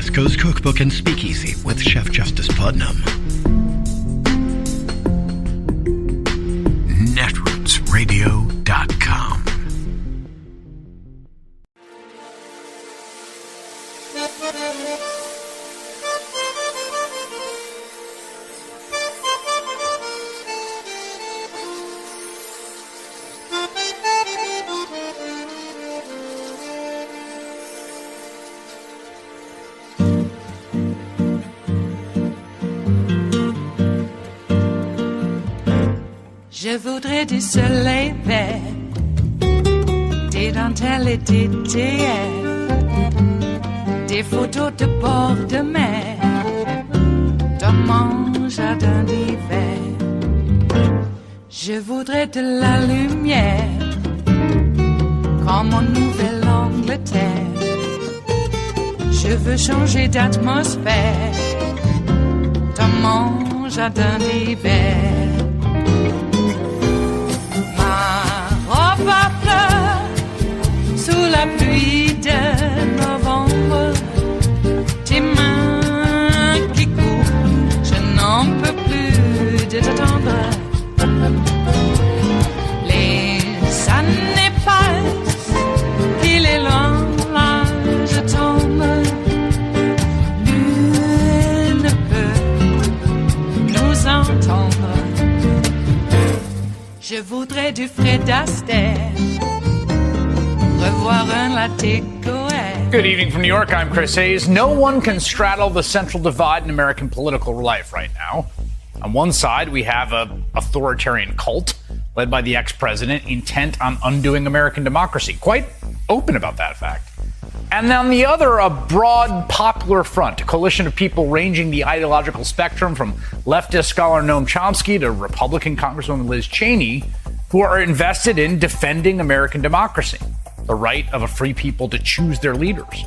West Coast Cookbook and Speakeasy with Chef Justice Putnam. Netrootsradio.com. Je voudrais du soleil vert, des dentelles et des théâtres, des photos de bord de mer, dans mon jardin d'hiver. Je voudrais de la lumière, comme en Nouvelle-Angleterre. Je veux changer d'atmosphère, dans mon jardin d'hiver. Ma fleur sous la pluie de novembre, tes mains qui courent, je n'en peux plus de t'attendre. Les années passent, il est loin, là je tombe. Nul ne peut nous entendre. Je voudrais du Fred Astaire, revoir un latte Goët. Good evening from New York. I'm Chris Hayes. No one can straddle the central divide in American political life right now. On one side, we have an authoritarian cult led by the ex-president intent on undoing American democracy. Quite open about that fact. And on the other, a broad popular front, a coalition of people ranging the ideological spectrum from leftist scholar Noam Chomsky to Republican Congresswoman Liz Cheney, who are invested in defending American democracy, the right of a free people to choose their leaders.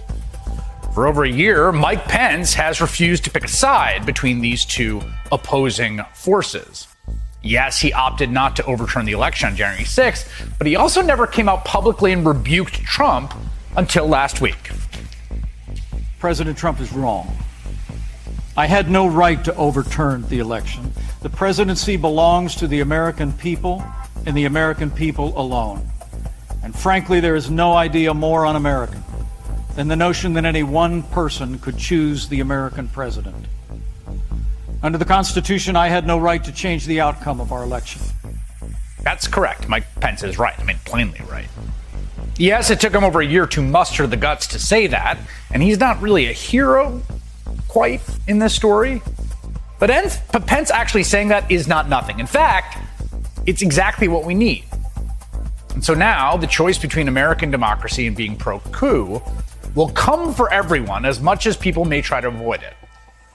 For over a year, Mike Pence has refused to pick a side between these two opposing forces. Yes, he opted not to overturn the election on January 6th, but he also never came out publicly and rebuked Trump until last week. President Trump is wrong. I had no right to overturn the election. The presidency belongs to the American people and the American people alone. And frankly, there is no idea more un-American than the notion that any one person could choose the American president. Under the Constitution, I had no right to change the outcome of our election. That's correct. Mike Pence is right. I mean, plainly right. Yes, it took him over a year to muster the guts to say that, and he's not really a hero quite in this story. But Pence actually saying that is not nothing. In fact, it's exactly what we need. And so now the choice between American democracy and being pro-coup will come for everyone as much as people may try to avoid it.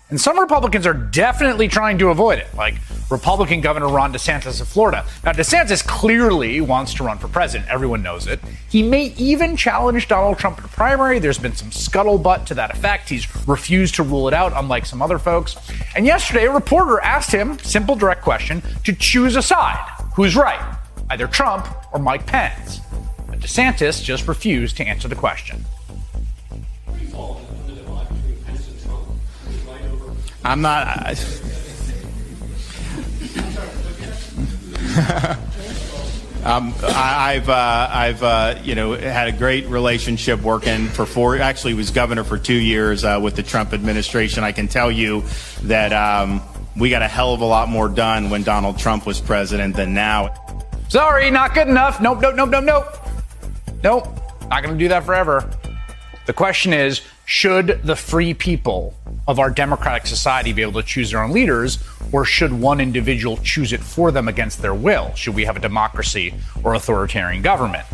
And some Republicans are definitely trying to avoid it, like Republican Governor Ron DeSantis of Florida. Now, DeSantis clearly wants to run for president. Everyone knows it. He may even challenge Donald Trump in a primary. There's been some scuttlebutt to that effect. He's refused to rule it out, unlike some other folks. And yesterday, a reporter asked him, simple, direct question, to choose a side. Who's right? Either Trump or Mike Pence. But DeSantis just refused to answer the question. I'm not. I've had a great relationship working for actually was governor for 2 years with the Trump administration. I can tell you that we got a hell of a lot more done when Donald Trump was president than now. Sorry, not good enough. Nope, not going to do that forever. The question is, should the free people of our democratic society be able to choose their own leaders, or should one individual choose it for them against their will? Should we have a democracy or authoritarian government?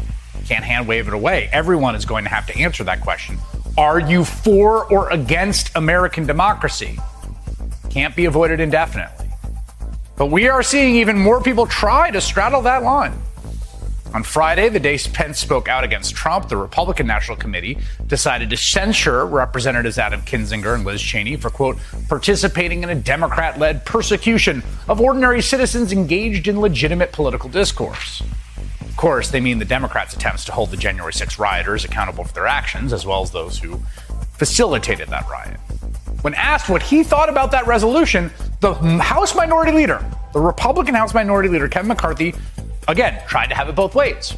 Can't hand wave it away. Everyone is going to have to answer that question. Are you for or against American democracy? Can't be avoided indefinitely. But we are seeing even more people try to straddle that line. On Friday, the day Pence spoke out against Trump, the Republican National Committee decided to censure Representatives Adam Kinzinger and Liz Cheney for, quote, participating in a Democrat-led persecution of ordinary citizens engaged in legitimate political discourse. Of course, they mean the Democrats' attempts to hold the January 6 rioters accountable for their actions, as well as those who facilitated that riot. When asked what he thought about that resolution, the House Minority Leader, the Republican House Minority Leader, Kevin McCarthy, again, tried to have it both ways.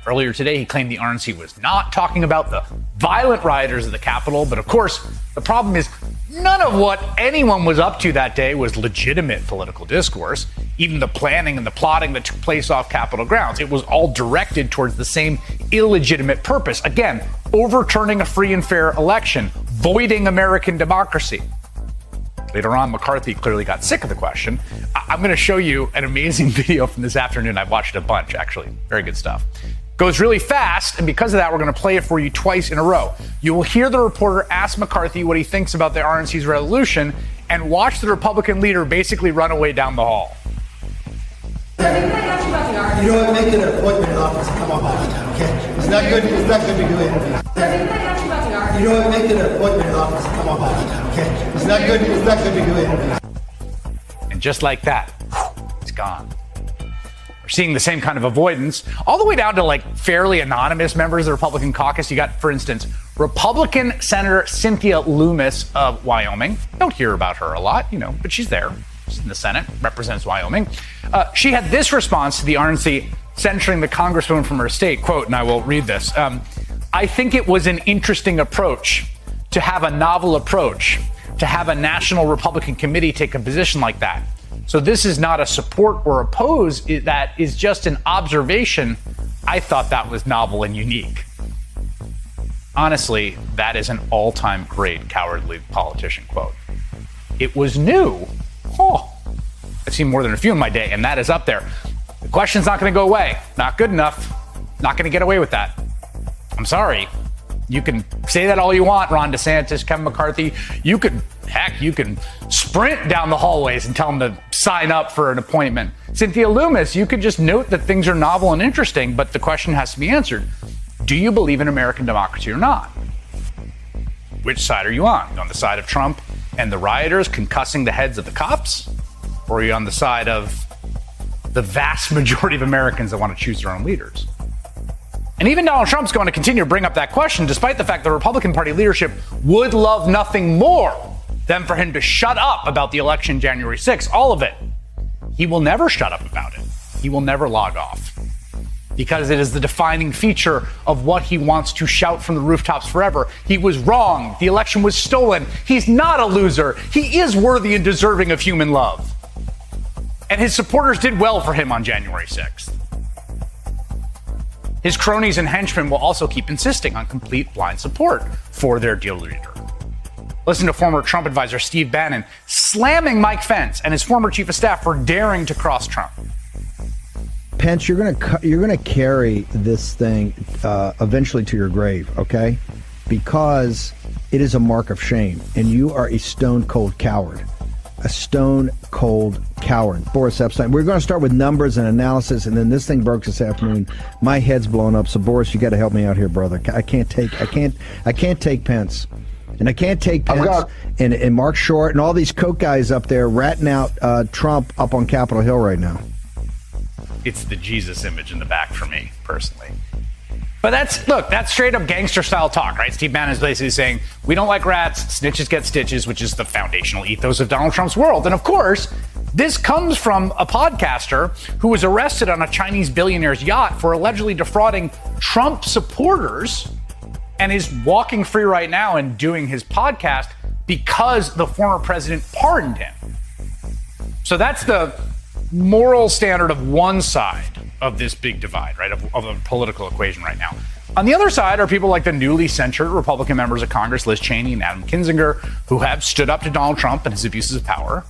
Earlier today, he claimed the RNC was not talking about the violent rioters at the Capitol, but of course, the problem is none of what anyone was up to that day was legitimate political discourse. Even the planning and the plotting that took place off Capitol grounds, it was all directed towards the same illegitimate purpose. Again, overturning a free and fair election, voiding American democracy. Later on, McCarthy clearly got sick of the question. I'm going to show you an amazing video from this afternoon. I've watched it a bunch, actually. Very good stuff. Goes really fast, and because of that, we're going to play it for you twice in a row. You will hear the reporter ask McCarthy what he thinks about the RNC's resolution, and watch the Republican leader basically run away down the hall. You know what? Make it an appointment in office and come on by time, okay? It's not good. It's not good to do interviews. You know what? Make it an appointment in office and come on by time, okay? It's not good. It's not good to do interviews. And just like that, it's gone. We're seeing the same kind of avoidance all the way down to like fairly anonymous members of the Republican caucus. You got, for instance, Republican Senator Cynthia Lummis of Wyoming. Don't hear about her a lot, but she's there. She's in the Senate, represents Wyoming. She had this response to the RNC censuring the congresswoman from her state, quote, and I will read this. I think it was an interesting approach to have a novel approach, to have a national Republican committee take a position like that. So this is not a support or oppose, that is just an observation. I thought that was novel and unique. Honestly, that is an all-time great cowardly politician quote. It was new. I've seen more than a few in my day, and that is up there. The question's not going to go away. Not good enough. Not going to get away with that. I'm sorry. You can say that all you want, Ron DeSantis, Kevin McCarthy. You can sprint down the hallways and tell them to sign up for an appointment. Cynthia Lummis, you could just note that things are novel and interesting, but the question has to be answered. Do you believe in American democracy or not? Which side are you on? You on the side of Trump and the rioters concussing the heads of the cops? Or are you on the side of the vast majority of Americans that want to choose their own leaders? And even Donald Trump's going to continue to bring up that question, despite the fact the Republican Party leadership would love nothing more than for him to shut up about the election January 6th, all of it. He will never shut up about it. He will never log off, because it is the defining feature of what he wants to shout from the rooftops forever. He was wrong. The election was stolen. He's not a loser. He is worthy and deserving of human love. And his supporters did well for him on January 6th. His cronies and henchmen will also keep insisting on complete blind support for their dear leader. Listen to former Trump advisor Steve Bannon slamming Mike Pence and his former chief of staff for daring to cross Trump. Pence, you're gonna carry this thing eventually to your grave, okay? Because it is a mark of shame, and you are a stone-cold coward. A stone-cold coward. Boris Epstein. We're going to start with numbers and analysis, and then this thing broke this afternoon. My head's blown up. So Boris, you got to help me out here, brother. I can't take Pence, and I can't take Pence and Mark Short and all these Koch guys up there ratting out Trump up on Capitol Hill right now. It's the Jesus image in the back for me personally. But that's straight up gangster style talk, right? Steve Bannon is basically saying, we don't like rats, snitches get stitches, which is the foundational ethos of Donald Trump's world. And of course, this comes from a podcaster who was arrested on a Chinese billionaire's yacht for allegedly defrauding Trump supporters and is walking free right now and doing his podcast because the former president pardoned him. So that's the moral standard of one side of this big divide, right, of a political equation right now. On the other side are people like the newly censured Republican members of Congress, Liz Cheney and Adam Kinzinger, who have stood up to Donald Trump and his abuses of power.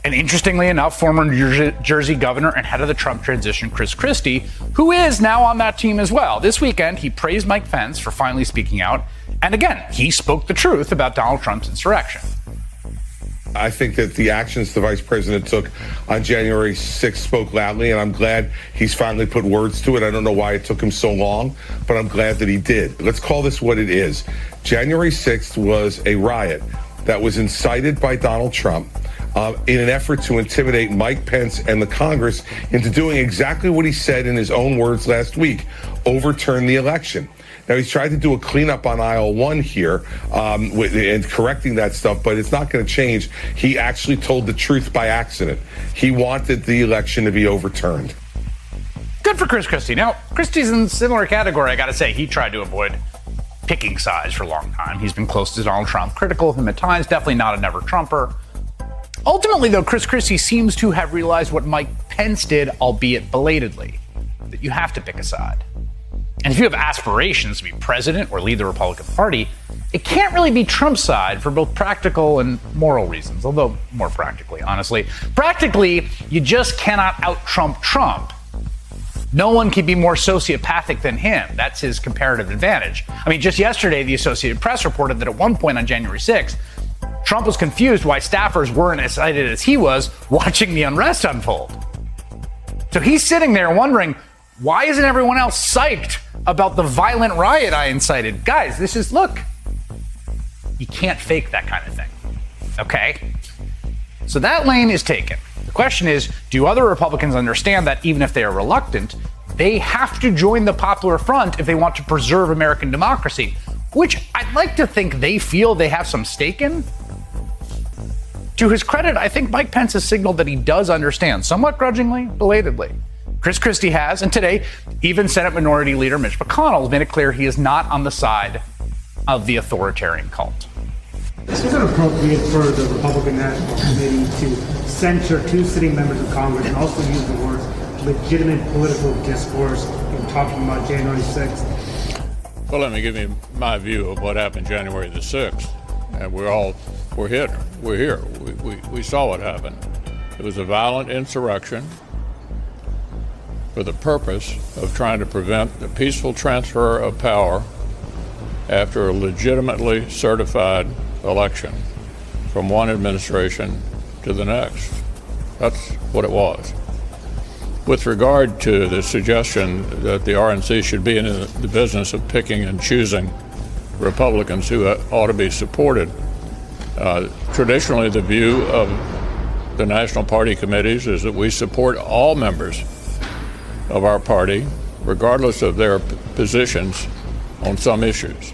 And interestingly enough, former New Jersey governor and head of the Trump transition, Chris Christie, who is now on that team as well. This weekend, he praised Mike Pence for finally speaking out. And again, he spoke the truth about Donald Trump's insurrection. I think that the actions the vice president took on January 6th spoke loudly, and I'm glad he's finally put words to it. I don't know why it took him so long, but I'm glad that he did. Let's call this what it is. January 6th was a riot that was incited by Donald Trump in an effort to intimidate Mike Pence and the Congress into doing exactly what he said in his own words last week: overturn the election. Now, he's tried to do a cleanup on aisle one here and correcting that stuff, but it's not going to change. He actually told the truth by accident. He wanted the election to be overturned. Good for Chris Christie. Now, Christie's in a similar category. I got to say, he tried to avoid picking sides for a long time. He's been close to Donald Trump, critical of him at times, definitely not a never-Trumper. Ultimately, though, Chris Christie seems to have realized what Mike Pence did, albeit belatedly, that you have to pick a side. And if you have aspirations to be president or lead the Republican Party, it can't really be Trump's side for both practical and moral reasons, although more practically, honestly. Practically, you just cannot out-Trump Trump. No one can be more sociopathic than him. That's his comparative advantage. I mean, just yesterday, the Associated Press reported that at one point on January 6th, Trump was confused why staffers weren't as excited as he was watching the unrest unfold. So he's sitting there wondering, why isn't everyone else psyched about the violent riot I incited? Guys, look, you can't fake that kind of thing, okay? So that lane is taken. The question is, do other Republicans understand that even if they are reluctant, they have to join the popular front if they want to preserve American democracy, which I'd like to think they feel they have some stake in? To his credit, I think Mike Pence has signaled that he does understand, somewhat grudgingly, belatedly. Chris Christie has, and today, even Senate Minority Leader Mitch McConnell has made it clear he is not on the side of the authoritarian cult. Is it appropriate for the Republican National Committee to censure two sitting members of Congress and also use the words legitimate political discourse in talking about January 6th? Well, let me give you my view of what happened January the 6th. And we're here. We saw what happened. It was a violent insurrection for the purpose of trying to prevent the peaceful transfer of power after a legitimately certified election from one administration to the next. That's what it was. With regard to the suggestion that the RNC should be in the business of picking and choosing Republicans who ought to be supported, traditionally the view of the national party committees is that we support all members of our party, regardless of their positions on some issues.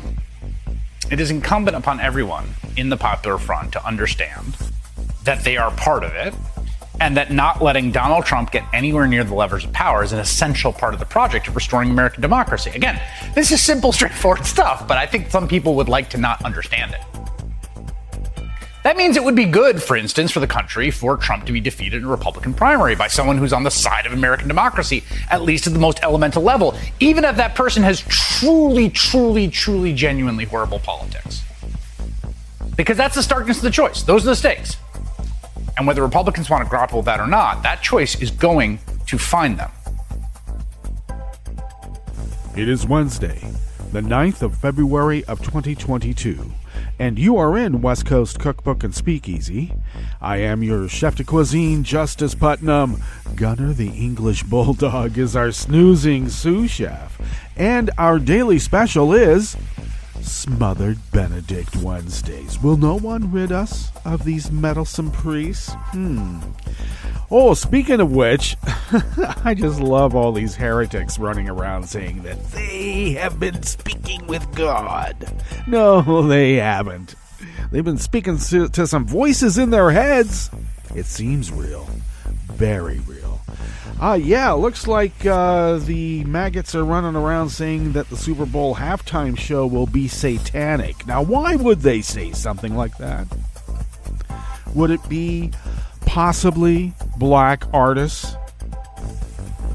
It is incumbent upon everyone in the popular front to understand that they are part of it, and that not letting Donald Trump get anywhere near the levers of power is an essential part of the project of restoring American democracy. Again, this is simple, straightforward stuff, but I think some people would like to not understand it. That means it would be good, for instance, for the country for Trump to be defeated in a Republican primary by someone who's on the side of American democracy, at least at the most elemental level, even if that person has truly, genuinely horrible politics. Because that's the starkness of the choice. Those are the stakes. And whether Republicans want to grapple with that or not, that choice is going to find them. It is Wednesday, the 9th of February of 2022, and you are in West Coast Cookbook and Speakeasy. I am your chef de cuisine, Justice Putnam. Gunner the English Bulldog is our snoozing sous chef, and our daily special is Smothered Benedict Wednesdays. Will no one rid us of these meddlesome priests? Oh, speaking of which, I just love all these heretics running around saying that they have been speaking with God. No, they haven't. They've been speaking to some voices in their heads. It seems real. Very real. Looks like the maggots are running around saying that the Super Bowl halftime show will be satanic. Now, why would they say something like that? Would it be possibly black artists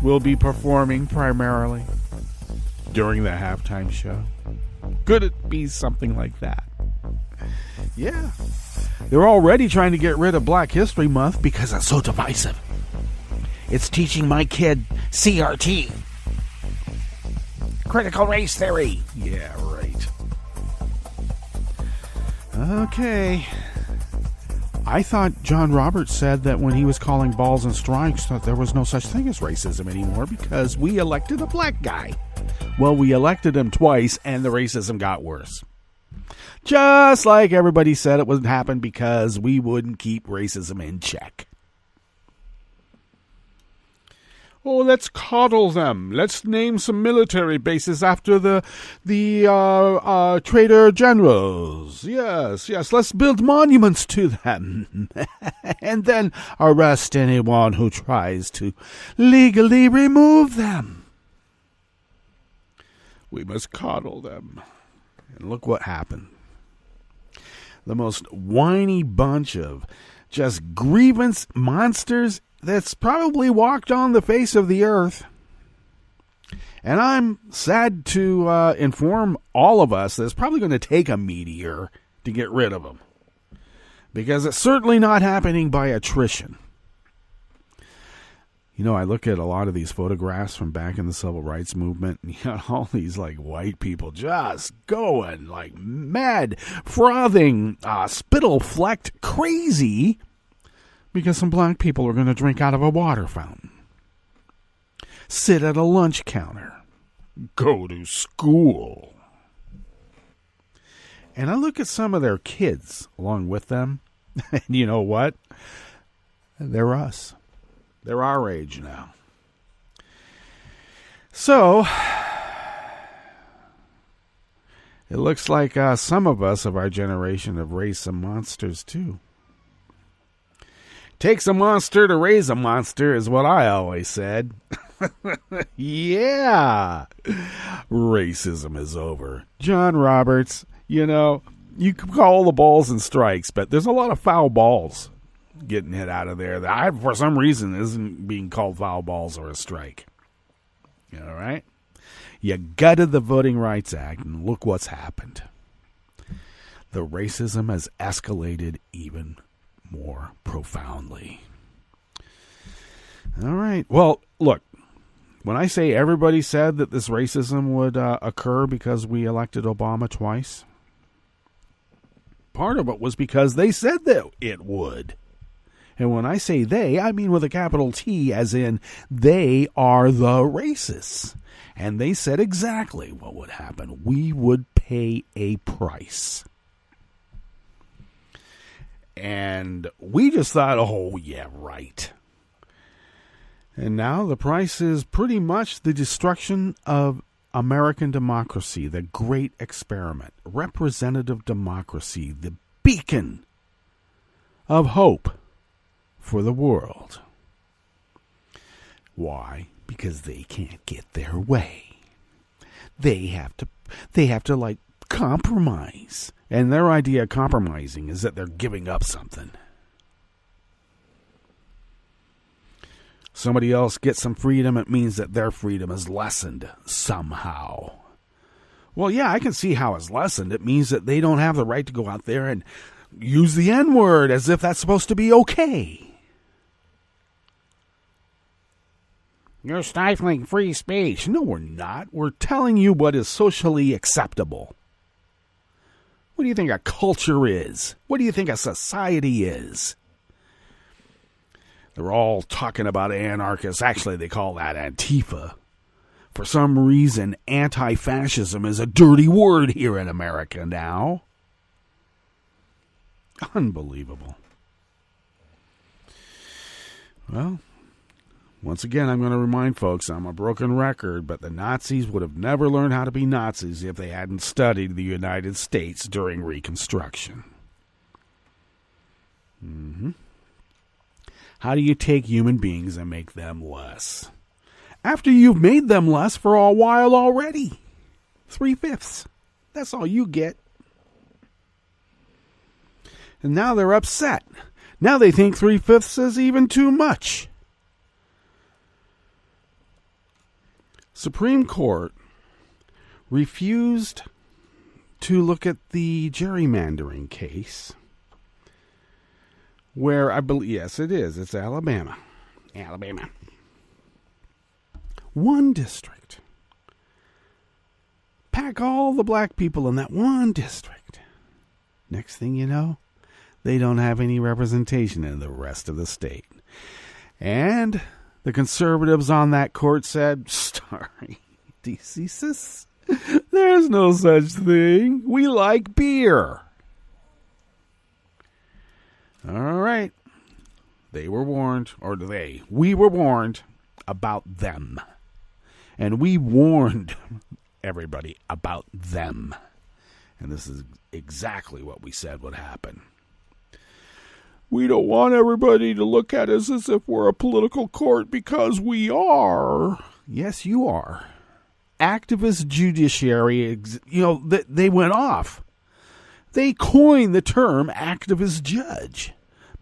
will be performing primarily during the halftime show? Could it be something like that? Yeah. They're already trying to get rid of Black History Month because it's so divisive. It's teaching my kid CRT. Critical race theory. Yeah, right. Okay. I thought John Roberts said that when he was calling balls and strikes that there was no such thing as racism anymore because we elected a black guy. Well, we elected him twice and the racism got worse. Just like everybody said it wouldn't happen because we wouldn't keep racism in check. Oh, let's coddle them. Let's name some military bases after the traitor generals. Yes, let's build monuments to them. And then arrest anyone who tries to legally remove them. We must coddle them. And look what happened. The most whiny bunch of just grievance monsters that's probably walked on the face of the earth. And I'm sad to inform all of us that it's probably going to take a meteor to get rid of them. Because it's certainly not happening by attrition. You know, I look at a lot of these photographs from back in the civil rights movement, and you got all these like white people just going like mad, frothing, spittle-flecked crazy because some black people are going to drink out of a water fountain, sit at a lunch counter, go to school. And I look at some of their kids along with them, and you know what? They're us. They're our age now. So, it looks like some of us of our generation have raised some monsters too. Takes a monster to raise a monster is what I always said. Yeah. Racism is over. John Roberts, you know, you can call the balls and strikes, but there's a lot of foul balls getting hit out of there that for some reason isn't being called foul balls or a strike. All right? You gutted the Voting Rights Act, and look what's happened. The racism has escalated even more profoundly. All right. Well, look, when I say everybody said that this racism would occur because we elected Obama twice, part of it was because they said that it would. And when I say they, I mean with a capital T, as in they are the racists. And they said exactly what would happen. We would pay a price. And we just thought, oh, yeah, right. And now the price is pretty much the destruction of American democracy, the great experiment, representative democracy, the beacon of hope for the world. Why? Because they can't get their way. They have to like compromise. And their idea of compromising is that they're giving up something. Somebody else gets some freedom, it means that their freedom is lessened somehow. Well, yeah, I can see how it's lessened. It means that they don't have the right to go out there and use the N-word as if that's supposed to be okay. You're stifling free speech. No, we're not. We're telling you what is socially acceptable. What do you think a culture is? What do you think a society is? They're all talking about anarchists. Actually, they call that Antifa. For some reason, anti-fascism is a dirty word here in America now. Unbelievable. Well, once again, I'm going to remind folks, I'm a broken record, but the Nazis would have never learned how to be Nazis if they hadn't studied the United States during Reconstruction. How do you take human beings and make them less? After you've made them less for a while already. 3/5. That's all you get. And now they're upset. Now they think 3/5 is even too much. Supreme Court refused to look at the gerrymandering case where I believe, yes, it is. It's Alabama. One district. Pack all the black people in that one district. Next thing you know, they don't have any representation in the rest of the state. And the conservatives on that court said, sorry, DC's, there's no such thing. We like beer. All right. They were warned, we were warned. about them. And we warned everybody about them. And this is exactly what we said would happen. We don't want everybody to look at us as if we're a political court, because we are. Yes, you are. Activist judiciary, they went off. They coined the term activist judge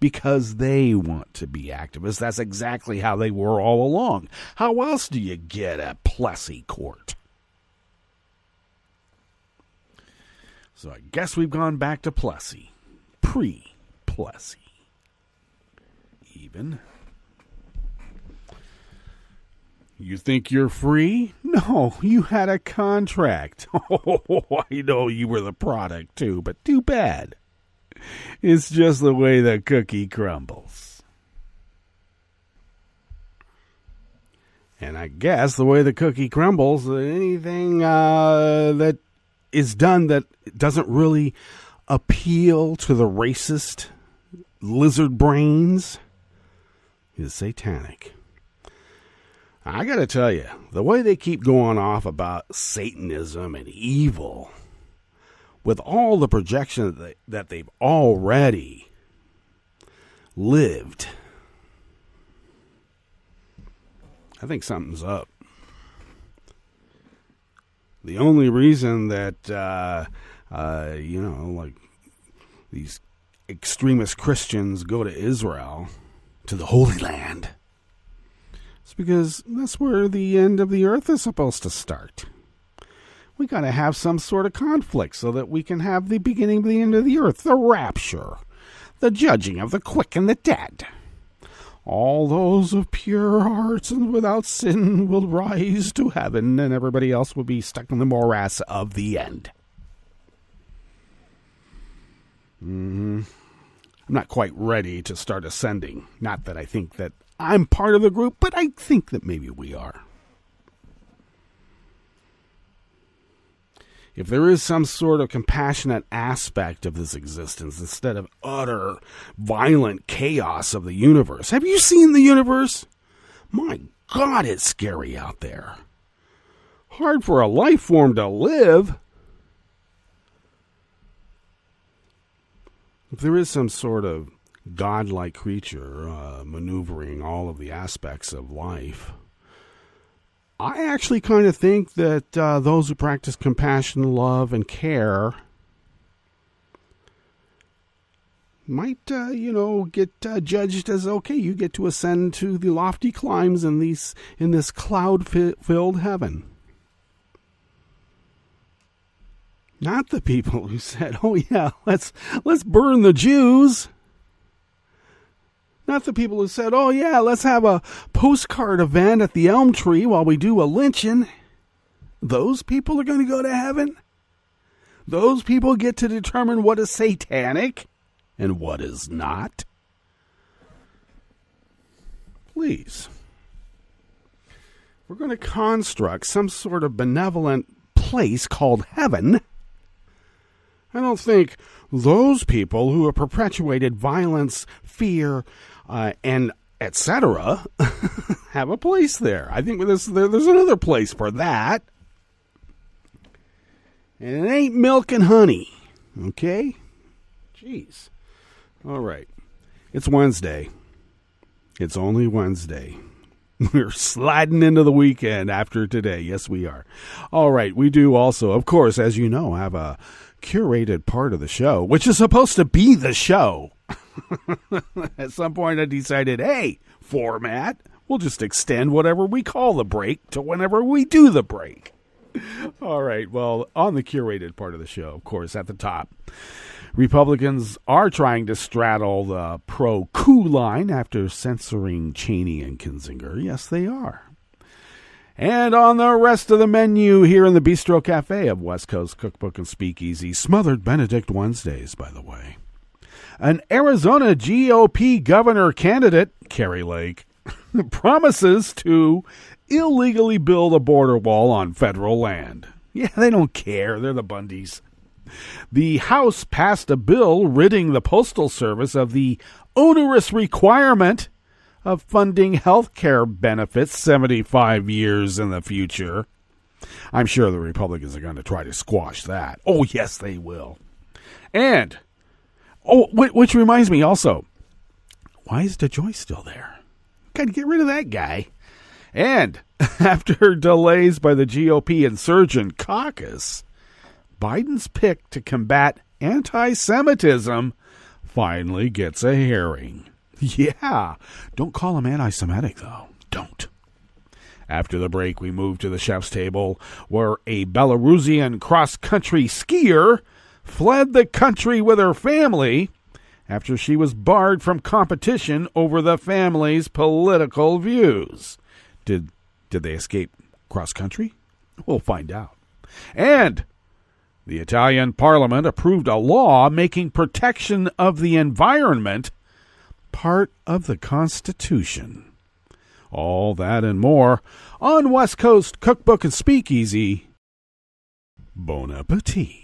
because they want to be activists. That's exactly how they were all along. How else do you get a Plessy court? So I guess we've gone back to Plessy. Pre-Plessy. Even. You think you're free? No, you had a contract. Oh, I know you were the product too, but too bad. It's just the way the cookie crumbles. And I guess the way the cookie crumbles, anything that is done that doesn't really appeal to the racist lizard brains is satanic. I got to tell you, the way they keep going off about Satanism and evil, with all the projection that they've already lived, I think something's up. The only reason that, like these extremist Christians go to Israel, to the Holy Land, it's because that's where the end of the earth is supposed to start. We got to have some sort of conflict so that we can have the beginning of the end of the earth, the rapture, the judging of the quick and the dead. All those of pure hearts and without sin will rise to heaven, and everybody else will be stuck in the morass of the end. I'm not quite ready to start ascending. Not that I think that I'm part of the group, but I think that maybe we are. If there is some sort of compassionate aspect of this existence instead of utter violent chaos of the universe. Have you seen the universe? My God, it's scary out there. Hard for a life form to live. If there is some sort of godlike creature maneuvering all of the aspects of life, I actually kind of think that those who practice compassion, love, and care might, get judged as, okay, you get to ascend to the lofty climbs in this cloud-filled heaven. Not the people who said, oh yeah, let's burn the Jews. Not the people who said, oh yeah, let's have a postcard event at the elm tree while we do a lynching. Those people are going to go to heaven? Those people get to determine what is satanic and what is not? Please. We're going to construct some sort of benevolent place called heaven. I don't think those people who have perpetuated violence, fear, and etc. have a place there. I think there's another place for that. And it ain't milk and honey. Okay? Jeez. All right. It's Wednesday. It's only Wednesday. We're sliding into the weekend after today. Yes, we are. All right. We do also, of course, as you know, have a curated part of the show, which is supposed to be the show. At some point I decided, hey, format, we'll just extend whatever we call the break to whenever we do the break. All right, well, on the curated part of the show, of course, at the top, Republicans are trying to straddle the pro-coup line after censuring Cheney and Kinzinger. Yes, they are. And on the rest of the menu here in the Bistro Cafe of West Coast Cookbook and Speakeasy, Smothered Benedict Wednesdays, by the way. An Arizona GOP governor candidate, Carrie Lake, promises to illegally build a border wall on federal land. Yeah, they don't care. They're the Bundys. The House passed a bill ridding the Postal Service of the onerous requirement of funding health care benefits 75 years in the future. I'm sure the Republicans are going to try to squash that. Oh, yes, they will. And, which reminds me also, why is DeJoy still there? Got to get rid of that guy. And after delays by the GOP insurgent caucus, Biden's pick to combat antisemitism finally gets a hearing. Yeah, don't call him anti-Semitic, though. Don't. After the break, we move to the chef's table, where a Belarusian cross-country skier fled the country with her family after she was barred from competition over the family's political views. Did they escape cross-country? We'll find out. And the Italian parliament approved a law making protection of the environment part of the Constitution. All that and more on West Coast Cookbook and Speakeasy. Bon appetit.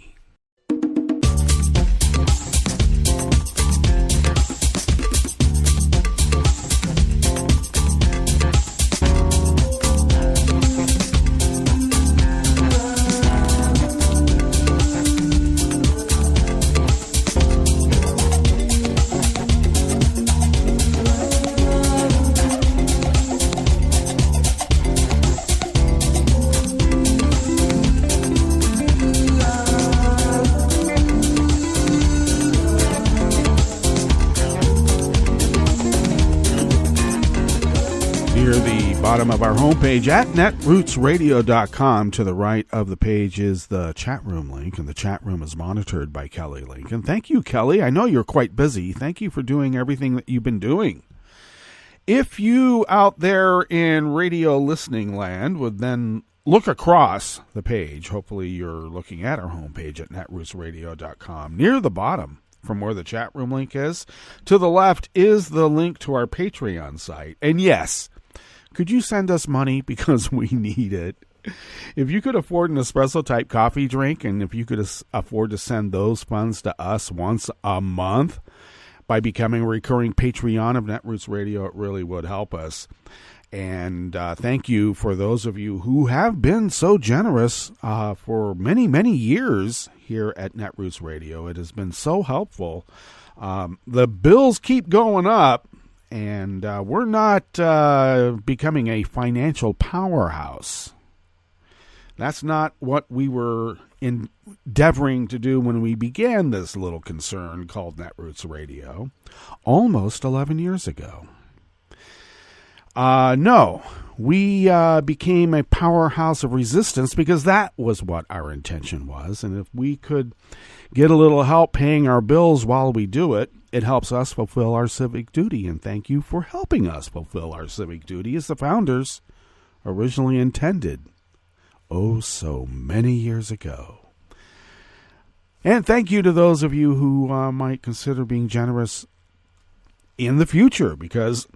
Bottom of our homepage at netrootsradio.com. To the right of the page is the chat room link, and the chat room is monitored by Kelly Lincoln. Thank you, Kelly. I know you're quite busy. Thank you for doing everything that you've been doing. If you out there in radio listening land would then look across the page, hopefully you're looking at our homepage at netrootsradio.com. Near the bottom, from where the chat room link is, to the left is the link to our Patreon site. And yes, could you send us money, because we need it? If you could afford an espresso-type coffee drink, and if you could afford to send those funds to us once a month by becoming a recurring Patreon of Netroots Radio, it really would help us. And thank you for those of you who have been so generous for many, many years here at Netroots Radio. It has been so helpful. The bills keep going up. And we're not becoming a financial powerhouse. That's not what we were endeavoring to do when we began this little concern called Netroots Radio almost 11 years ago. No, we became a powerhouse of resistance because that was what our intention was. And if we could get a little help paying our bills while we do it, it helps us fulfill our civic duty, and thank you for helping us fulfill our civic duty as the founders originally intended, oh so many years ago. And thank you to those of you who might consider being generous in the future, because,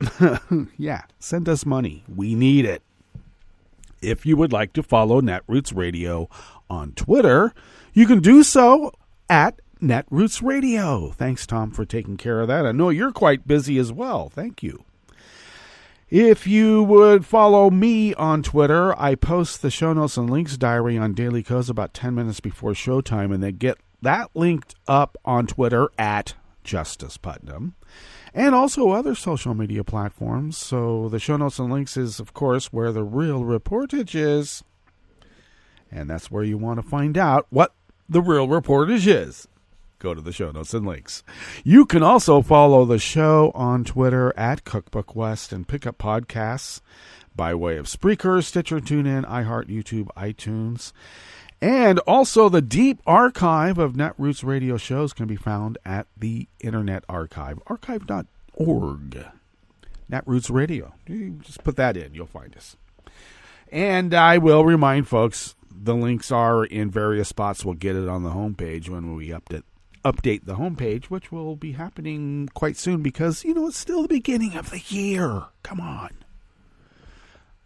yeah, send us money. We need it. If you would like to follow Netroots Radio on Twitter, you can do so at Netroots Radio. Thanks, Tom, for taking care of that. I know you're quite busy as well. Thank you. If you would follow me on Twitter, I post the show notes and links diary on Daily Codes about 10 minutes before showtime, and they get that linked up on Twitter at Justice Putnam, and also other social media platforms. So the show notes and links is, of course, where the real reportage is, and that's where you want to find out what the real reportage is. Go to the show notes and links. You can also follow the show on Twitter at Cookbook West and pick up podcasts by way of Spreaker, Stitcher, TuneIn, iHeart, YouTube, iTunes. And also the deep archive of Netroots Radio shows can be found at the Internet Archive, archive.org. Netroots Radio. You just put that in, you'll find us. And I will remind folks, the links are in various spots. We'll get it on the homepage when we update the homepage, which will be happening quite soon because, it's still the beginning of the year. Come on.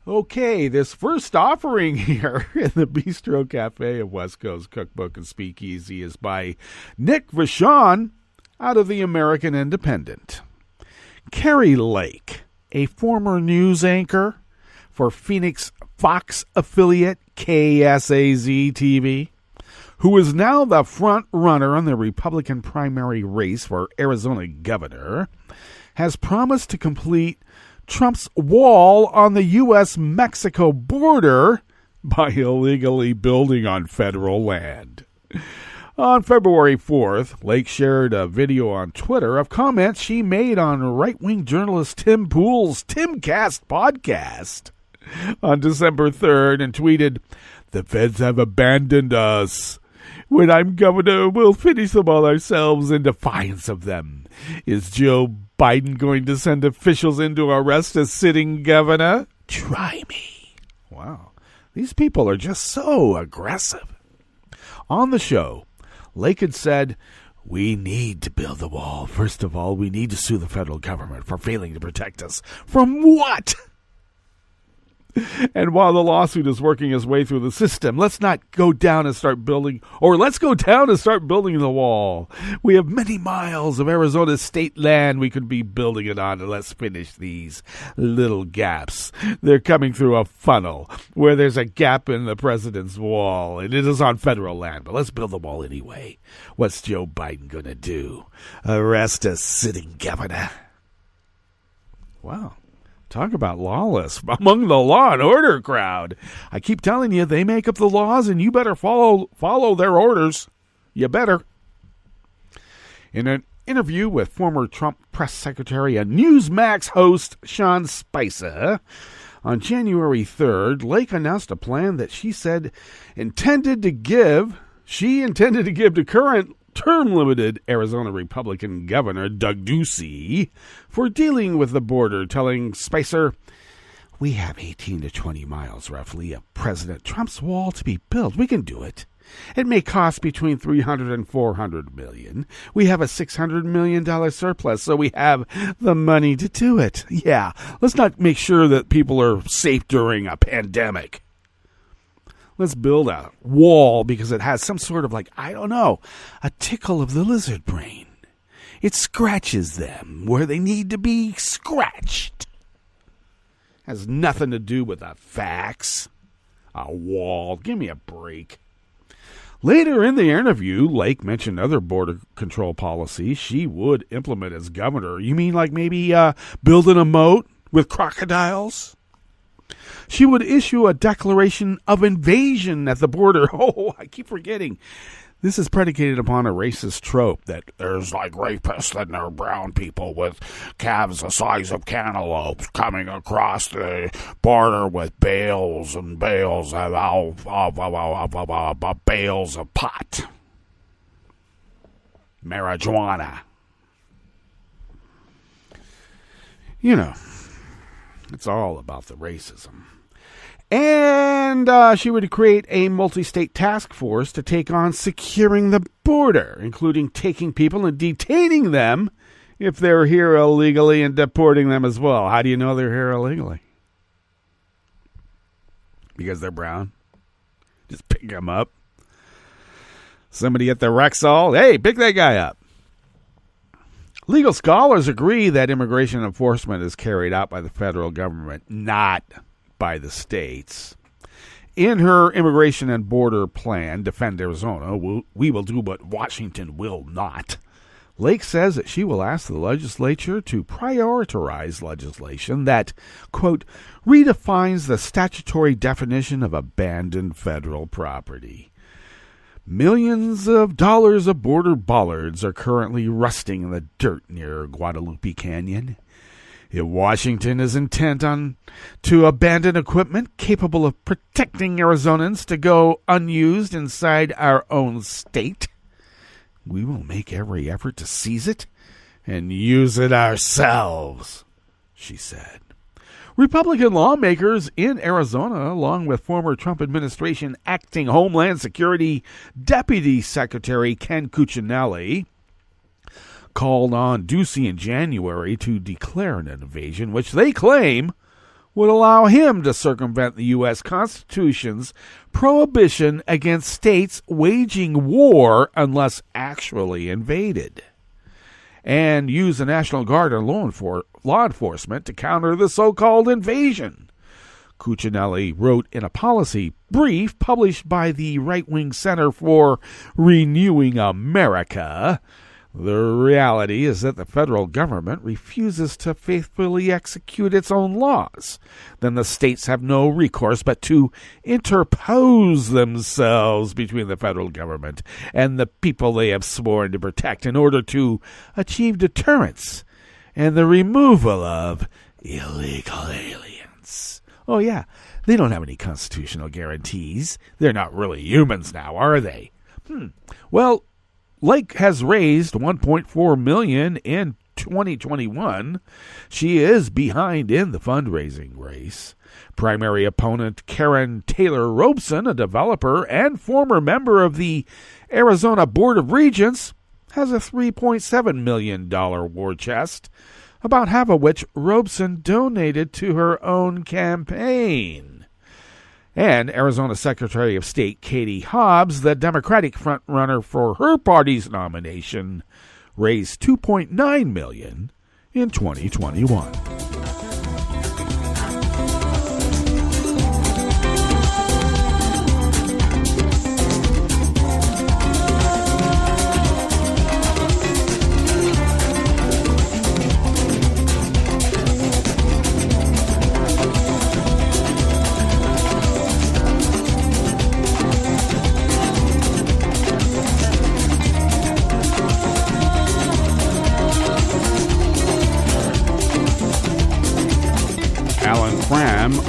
Okay, this first offering here in the Bistro Cafe of West Coast Cookbook and Speakeasy is by Nick Vachon out of the American Independent. Carrie Lake a former news anchor for Phoenix Fox affiliate KSAZ-TV, who is now the front runner on the Republican primary race for Arizona governor, has promised to complete Trump's wall on the U.S.-Mexico border by illegally building on federal land. On February 4th, Lake shared a video on Twitter of comments she made on right-wing journalist Tim Pool's Timcast podcast on December 3rd and tweeted, "The feds have abandoned us. When I'm governor, we'll finish them all ourselves in defiance of them. Is Joe Biden going to send officials in to arrest a sitting governor? Try me." Wow. These people are just so aggressive. On the show, Lake had said, "We need to build the wall. First of all, we need to sue the federal government for failing to protect us." From what? And while the lawsuit is working its way through the system, let's not go down and start building, or let's go down and start building the wall. We have many miles of Arizona state land we could be building it on, and let's finish these little gaps. They're coming through a funnel where there's a gap in the president's wall, and it is on federal land, but let's build the wall anyway. What's Joe Biden going to do? Arrest a sitting governor? Wow. Talk about lawless among the law and order crowd. I keep telling you, they make up the laws, and you better follow their orders. You better. In an interview with former Trump press secretary and Newsmax host Sean Spicer on January 3rd, Lake announced a plan that she said intended to give to current term-limited Arizona Republican Governor Doug Ducey for dealing with the border, telling Spicer, "We have 18 to 20 miles, roughly, of President Trump's wall to be built. We can do it. It may cost between $300 and $400 million. We have a $600 million surplus, so we have the money to do it. Yeah, let's not make sure that people are safe during a pandemic. Let's build a wall because it has some sort of, a tickle of the lizard brain. It scratches them where they need to be scratched. Has nothing to do with the facts. A wall. Give me a break." Later in the interview, Lake mentioned other border control policies she would implement as governor. You mean maybe building a moat with crocodiles? She would issue a declaration of invasion at the border. Oh, I keep forgetting. This is predicated upon a racist trope that there's rapists and they're brown people with calves the size of cantaloupes coming across the border with bales and bales of bales of pot. Marijuana. You know, it's all about the racism. And she would create a multi-state task force to take on securing the border, including taking people and detaining them if they're here illegally and deporting them as well. How do you know they're here illegally? Because they're brown? Just pick them up. Somebody at the Rexall, hey, pick that guy up. Legal scholars agree that immigration enforcement is carried out by the federal government, not by the states. In her immigration and border plan, Defend Arizona, we will do what Washington will not. Lake says that she will ask the legislature to prioritize legislation that, quote, redefines the statutory definition of abandoned federal property. Millions of dollars of border bollards are currently rusting in the dirt near Guadalupe Canyon. If Washington is intent to abandon equipment capable of protecting Arizonans to go unused inside our own state, we will make every effort to seize it and use it ourselves, she said. Republican lawmakers in Arizona, along with former Trump administration acting Homeland Security Deputy Secretary Ken Cuccinelli, called on Ducey in January to declare an invasion, which they claim would allow him to circumvent the U.S. Constitution's prohibition against states waging war unless actually invaded. and use the National Guard and law enforcement to counter the so-called invasion. Cuccinelli wrote in a policy brief published by the right-wing Center for Renewing America, the reality is that the federal government refuses to faithfully execute its own laws. Then the states have no recourse but to interpose themselves between the federal government and the people they have sworn to protect in order to achieve deterrence and the removal of illegal aliens. Oh, yeah, they don't have any constitutional guarantees. They're not really humans now, are they? Well, Lake has raised $1.4 million in 2021. She is behind in the fundraising race. Primary opponent Karen Taylor Robeson, a developer and former member of the Arizona Board of Regents, has a $3.7 million war chest, about half of which Robeson donated to her own campaign. And Arizona Secretary of State Katie Hobbs, the Democratic frontrunner for her party's nomination, raised $2.9 million in 2021.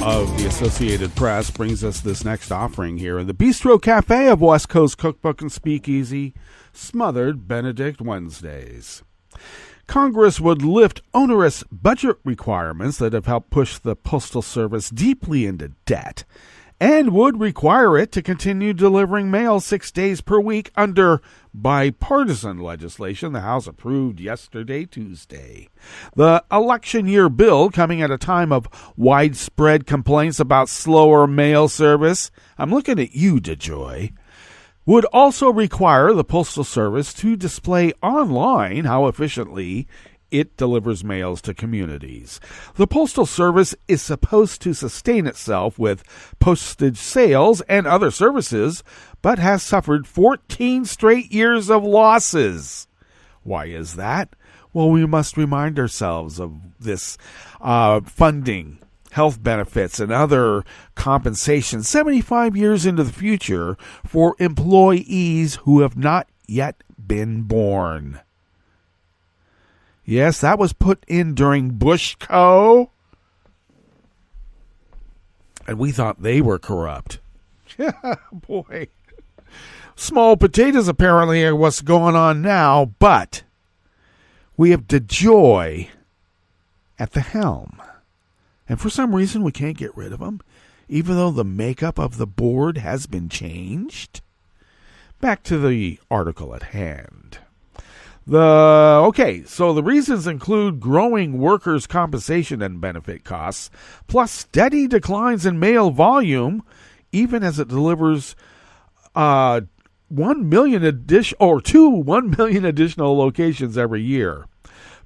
Of the Associated Press brings us this next offering here in the Bistro Cafe of West Coast Cookbook and Speakeasy, Smothered Benedict Wednesdays. Congress would lift onerous budget requirements that have helped push the Postal Service deeply into debt and would require it to continue delivering mail 6 days per week under bipartisan legislation the House approved yesterday, Tuesday. The election year bill, coming at a time of widespread complaints about slower mail service, I'm looking at you, DeJoy, would also require the Postal Service to display online how efficiently it delivers mails to communities. The Postal Service is supposed to sustain itself with postage sales and other services, but has suffered 14 straight years of losses. Why is that? Well, we must remind ourselves of this funding, health benefits, and other compensation 75 years into the future for employees who have not yet been born. Yes, that was put in during Bushco. And we thought they were corrupt. Yeah, boy. Small potatoes apparently are what's going on now, but we have DeJoy at the helm. And for some reason we can't get rid of him, even though the makeup of the board has been changed. Back to the article at hand. So the reasons include growing workers' compensation and benefit costs, plus steady declines in mail volume, even as it delivers 1 million additional locations every year.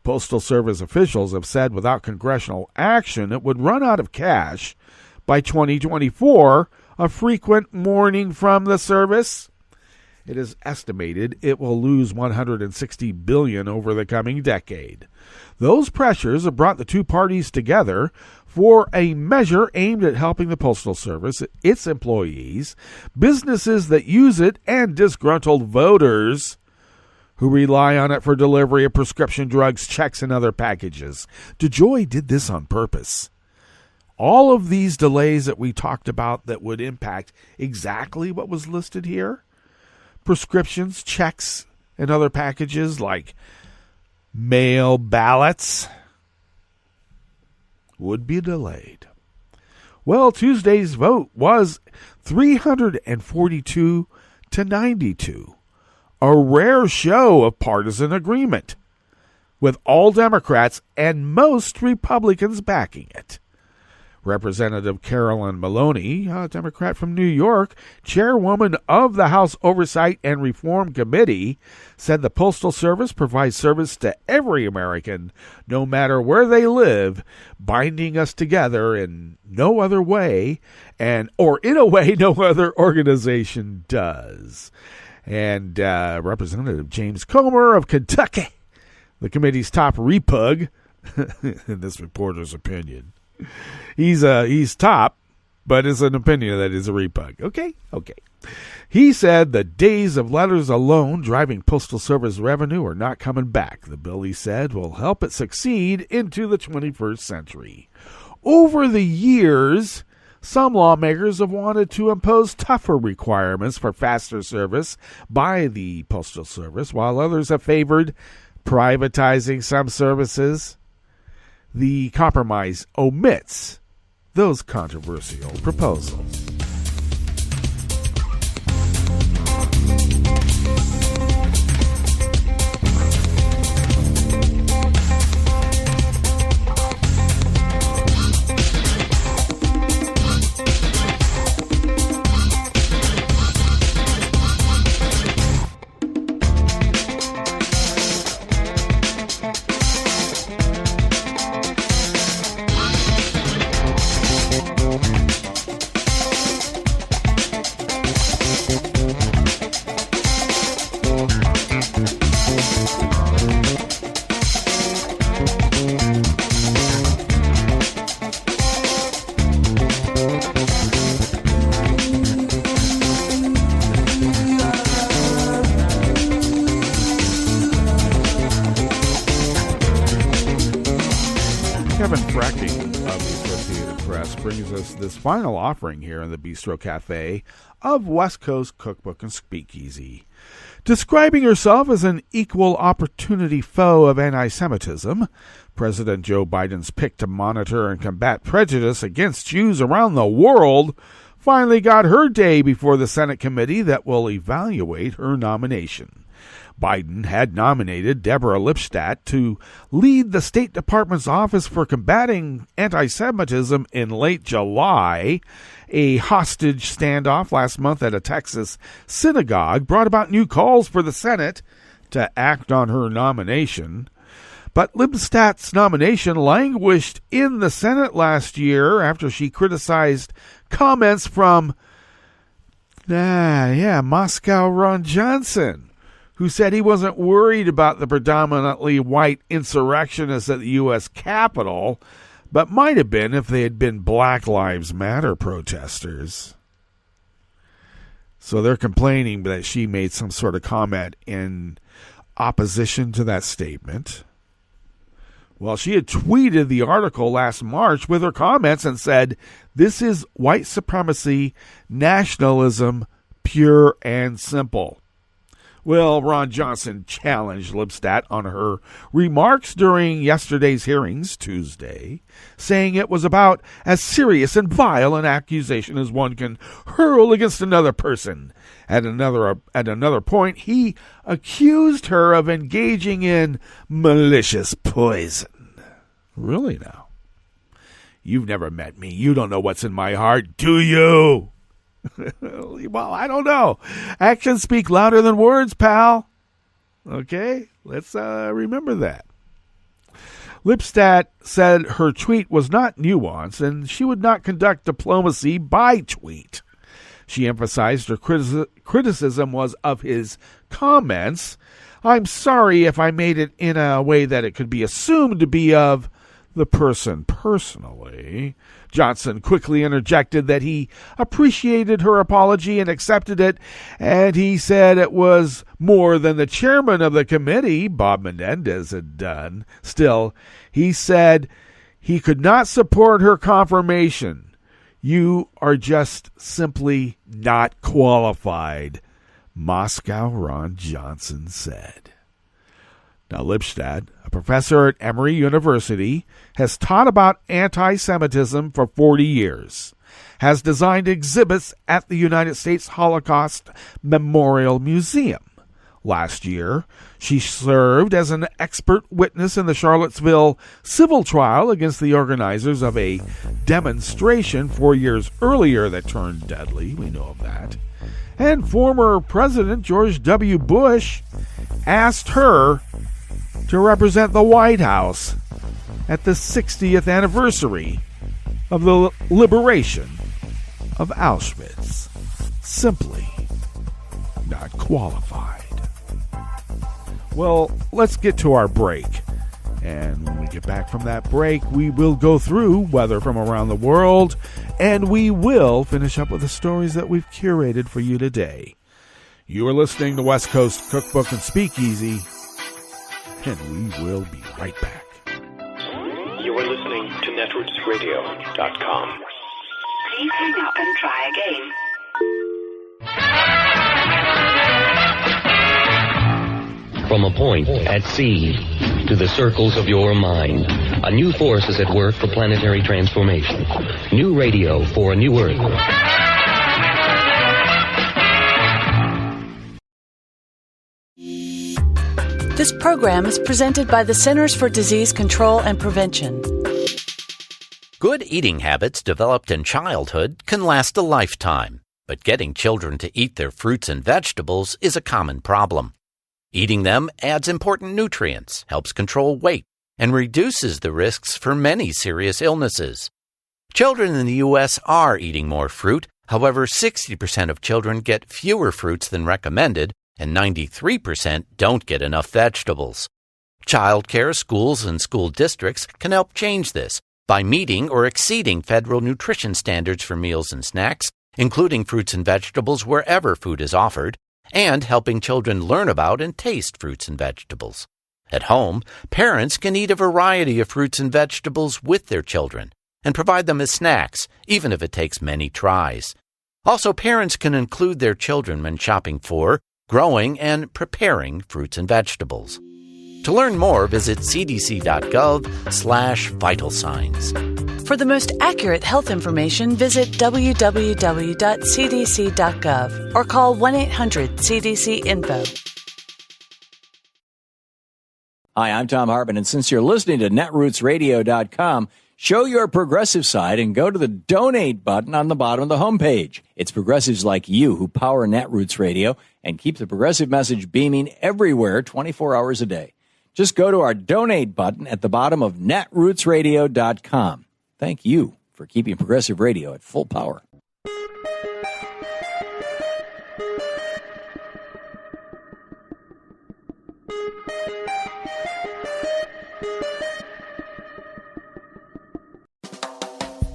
Postal Service officials have said without congressional action, it would run out of cash by 2024, a frequent warning from the service. It is estimated it will lose $160 billion over the coming decade. Those pressures have brought the two parties together for a measure aimed at helping the Postal Service, its employees, businesses that use it, and disgruntled voters who rely on it for delivery of prescription drugs, checks, and other packages. DeJoy did this on purpose. All of these delays that we talked about that would impact exactly what was listed here, prescriptions, checks, and other packages like mail ballots, would be delayed. Well, Tuesday's vote was 342 to 92, a rare show of partisan agreement, with all Democrats and most Republicans backing it. Representative Carolyn Maloney, a Democrat from New York, chairwoman of the House Oversight and Reform Committee, said the Postal Service provides service to every American, no matter where they live, binding us together in no other way, or in a way no other organization does. And Representative James Comer of Kentucky, the committee's top repug, in this reporter's opinion. He's top, but it's an opinion that is a repug. Okay. He said the days of letters alone driving Postal Service revenue are not coming back. The bill, he said, will help it succeed into the 21st century. Over the years, some lawmakers have wanted to impose tougher requirements for faster service by the Postal Service, while others have favored privatizing some services. The compromise omits those controversial proposals. This final offering here in the Bistro Cafe of West Coast Cookbook and Speakeasy. Describing herself as an equal opportunity foe of antisemitism, President Joe Biden's pick to monitor and combat prejudice against Jews around the world finally got her day before the Senate committee that will evaluate her nomination. Biden had nominated Deborah Lipstadt to lead the State Department's Office for Combating Anti-Semitism in late July. A hostage standoff last month at a Texas synagogue brought about new calls for the Senate to act on her nomination. But Lipstadt's nomination languished in the Senate last year after she criticized comments from, Moscow Ron Johnson, who said he wasn't worried about the predominantly white insurrectionists at the U.S. Capitol, but might have been if they had been Black Lives Matter protesters. So they're complaining that she made some sort of comment in opposition to that statement. Well, she had tweeted the article last March with her comments and said, "This is white supremacy, nationalism, pure and simple." Well, Ron Johnson challenged Lipstadt on her remarks during yesterday's hearings, Tuesday, saying it was about as serious and vile an accusation as one can hurl against another person. At another point, he accused her of engaging in malicious poison. Really now? You've never met me. You don't know what's in my heart, do you? Well, I don't know. Actions speak louder than words, pal. Okay, let's remember that. Lipstadt said her tweet was not nuanced and she would not conduct diplomacy by tweet. She emphasized her criticism was of his comments. "I'm sorry if I made it in a way that it could be assumed to be of the person personally." Johnson quickly interjected that he appreciated her apology and accepted it, and he said it was more than the chairman of the committee, Bob Menendez, had done. Still, he said he could not support her confirmation. "You are just simply not qualified," Moscow Ron Johnson said. Now, Lipstadt, a professor at Emory University, has taught about anti-Semitism for 40 years, has designed exhibits at the United States Holocaust Memorial Museum. last year. She served as an expert witness in the Charlottesville civil trial against the organizers of a demonstration 4 years earlier that turned deadly. We know of that. And former President George W. Bush asked her to represent the White House at the 60th anniversary of the liberation of Auschwitz. Simply not qualified. Well, let's get to our break. And when we get back from that break, we will go through weather from around the world, and we will finish up with the stories that we've curated for you today. You are listening to West Coast Cookbook and Speakeasy, and we will be right back. You are listening to netrootsradio.com. Please hang up and try again. From a point at sea to the circles of your mind, a new force is at work for planetary transformation. New radio for a new Earth. This program is presented by the Centers for Disease Control and Prevention. Good eating habits developed in childhood can last a lifetime, but getting children to eat their fruits and vegetables is a common problem. Eating them adds important nutrients, helps control weight, and reduces the risks for many serious illnesses. Children in the U.S. are eating more fruit. However, 60% of children get fewer fruits than recommended, and 93% don't get enough vegetables. Childcare, schools, and school districts can help change this by meeting or exceeding federal nutrition standards for meals and snacks, including fruits and vegetables wherever food is offered, and helping children learn about and taste fruits and vegetables. At home, parents can eat a variety of fruits and vegetables with their children and provide them as snacks, even if it takes many tries. Also, parents can include their children when shopping for, growing, and preparing fruits and vegetables. To learn more, visit cdc.gov/vital signs. For the most accurate health information, visit www.cdc.gov or call 1-800-CDC-INFO. Hi, I'm Tom Hartman, and since you're listening to netrootsradio.com, show your progressive side and go to the donate button on the bottom of the homepage. It's progressives like you who power Netroots Radio and keep the progressive message beaming everywhere 24 hours a day. Just go to our donate button at the bottom of netrootsradio.com. Thank you for keeping progressive radio at full power.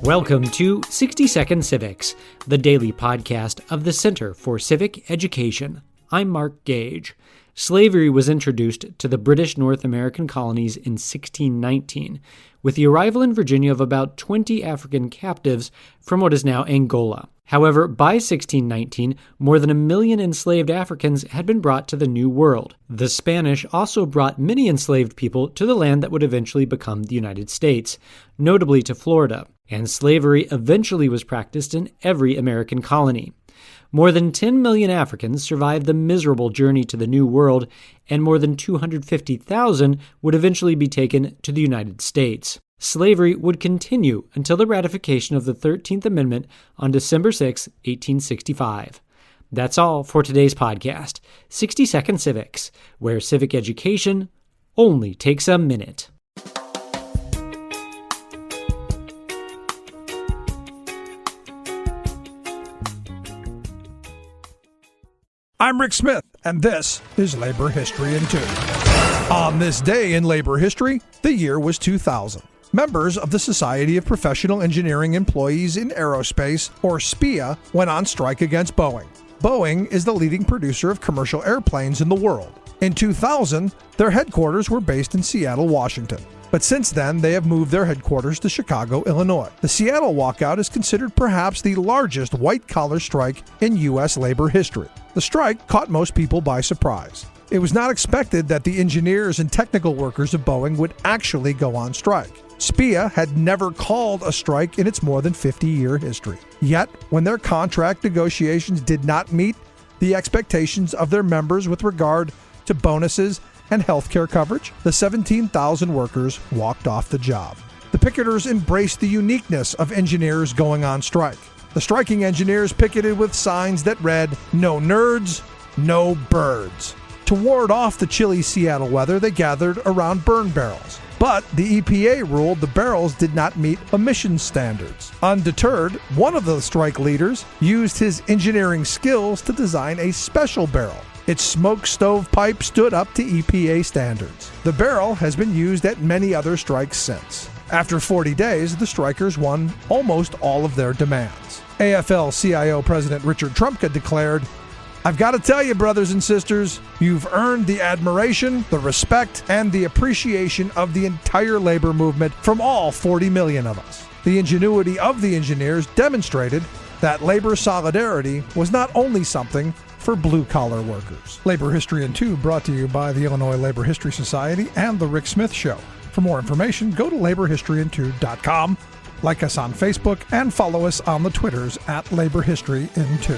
Welcome to 60 Second Civics, the daily podcast of the Center for Civic Education. I'm Mark Gage. Slavery was introduced to the British North American colonies in 1619, with the arrival in Virginia of about 20 African captives from what is now Angola. However, by 1619, more than 1 million enslaved Africans had been brought to the New World. The Spanish also brought many enslaved people to the land that would eventually become the United States, notably to Florida, and slavery eventually was practiced in every American colony. More than 10 million Africans survived the miserable journey to the New World, and more than 250,000 would eventually be taken to the United States. Slavery would continue until the ratification of the 13th Amendment on December 6, 1865. That's all for today's podcast, 60 Second Civics, where civic education only takes a minute. I'm Rick Smith, and this is Labor History in 2. On this day in labor history, the year was 2000. Members of the Society of Professional Engineering Employees in Aerospace, or SPEA, went on strike against Boeing. Boeing is the leading producer of commercial airplanes in the world. In 2000, their headquarters were based in Seattle, Washington. But since then, they have moved their headquarters to Chicago, Illinois. The Seattle walkout is considered perhaps the largest white-collar strike in U.S. labor history. The strike caught most people by surprise. It was not expected that the engineers and technical workers of Boeing would actually go on strike. SPEA had never called a strike in its more than 50-year history. Yet, when their contract negotiations did not meet, the expectations of their members with regard to bonuses and health care coverage, the 17,000 workers walked off the job. The picketers embraced the uniqueness of engineers going on strike. The striking engineers picketed with signs that read, "No nerds, no birds." To ward off the chilly Seattle weather, they gathered around burn barrels. But the EPA ruled the barrels did not meet emission standards. Undeterred, one of the strike leaders used his engineering skills to design a special barrel. Its smoke stovepipe stood up to EPA standards. The barrel has been used at many other strikes since. After 40 days, the strikers won almost all of their demands. AFL-CIO President Richard Trumka declared, "I've got to tell you, brothers and sisters, you've earned the admiration, the respect, and the appreciation of the entire labor movement from all 40 million of us. The ingenuity of the engineers demonstrated that labor solidarity was not only something for blue-collar workers." Labor History in 2 brought to you by the Illinois Labor History Society and The Rick Smith Show. For more information, go to laborhistoryin2.com, like us on Facebook, and follow us on the Twitters at Labor History in 2.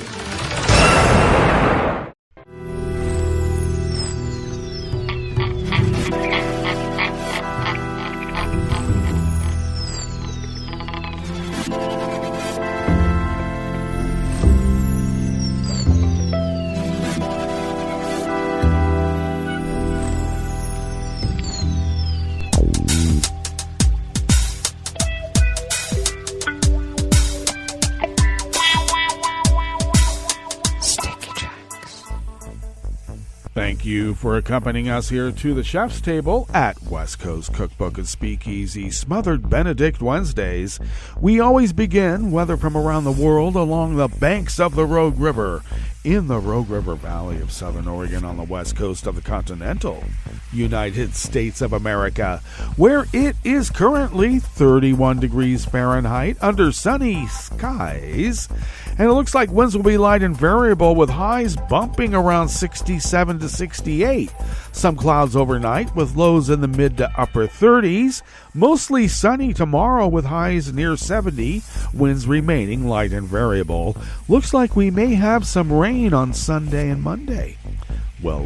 Thank you for accompanying us here to the chef's table at West Coast Cookbook and Speakeasy Smothered Benedict Wednesdays. We always begin, weather from around the world, along the banks of the Rogue River, in the Rogue River Valley of Southern Oregon on the west coast of the continental United States of America, where it is currently 31 degrees Fahrenheit under sunny skies. And it looks like winds will be light and variable with highs bumping around 67 to 68. Some clouds overnight with lows in the mid to upper 30s. Mostly sunny tomorrow with highs near 70. Winds remaining light and variable. Looks like we may have some rain on Sunday and Monday. Well.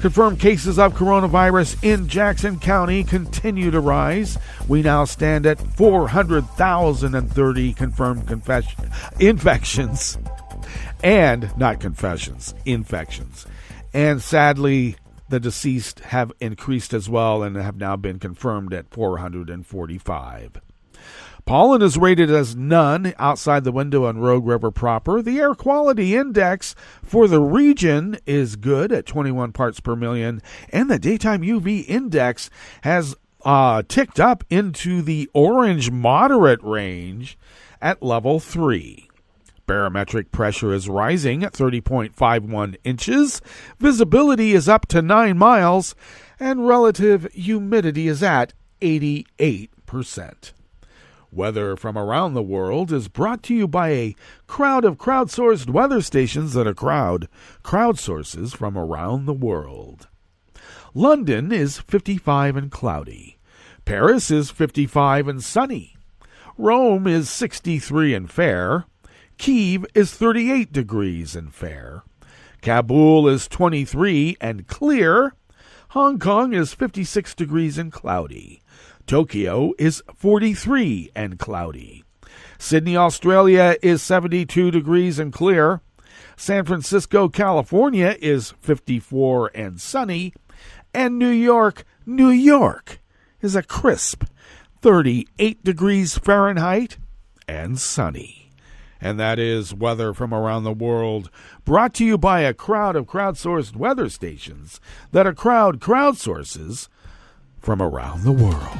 Confirmed cases of coronavirus in Jackson County continue to rise. We now stand at 400,030 confirmed infections. And, not confessions, infections. And sadly, the deceased have increased as well and have now been confirmed at 445. Pollen is rated as none outside the window on Rogue River proper. The air quality index for the region is good at 21 parts per million, and the daytime UV index has ticked up into the orange moderate range at level 3. Barometric pressure is rising at 30.51 inches. Visibility is up to 9 miles, and relative humidity is at 88%. Weather from around the world is brought to you by a crowd of crowdsourced weather stations that are crowdsources from around the world. London is 55 and cloudy. Paris is 55 and sunny. Rome is 63 and fair. Kyiv is 38 degrees and fair. Kabul is 23 and clear. Hong Kong is 56 degrees and cloudy. Tokyo is 43 and cloudy. Sydney, Australia is 72 degrees and clear. San Francisco, California is 54 and sunny. And New York is a crisp 38 degrees Fahrenheit and sunny. And that is weather from around the world, brought to you by a crowd of crowdsourced weather stations that are crowdsources from around the world.